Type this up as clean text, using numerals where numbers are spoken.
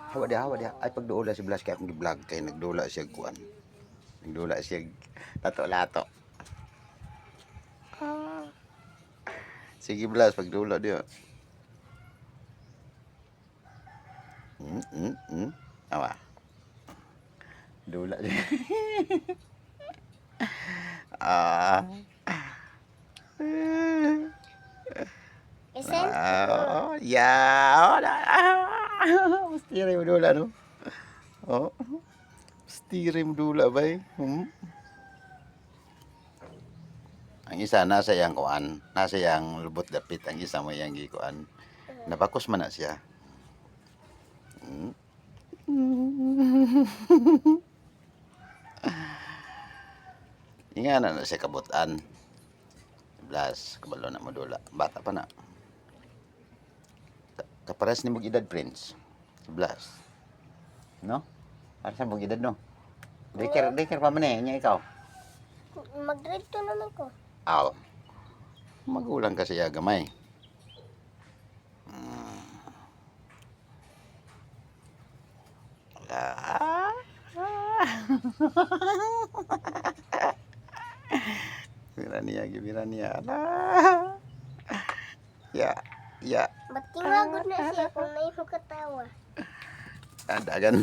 Hawa dia. Ay pagduula si Blas kay akong gi-vlog kay nagdula siya kuan. Nagdula siya lato-lato. Sige Blas pagdula dia. Awa. Dula siya. Ya. Mesti rin dula no. Oh. Mesti rin dula bay. Ang isa nasa yang kuan, nasa yang lubot dapit, ang isa mo yang gikuan. Napakos man na siya. Inga na siya kabutan. Blas, kabalo na mo dula. Bata pa na. Kapares ni mong edad, Prince. Blas. No? Para sa mong edad, no? Daycare pa man eh. Nya ikaw? Mag-grade 2 naman ko. Aw. Magulang kasi ya gamay. Gibira niya. Ya. Ba't tingagod na siya kung may katawa? Ada kan.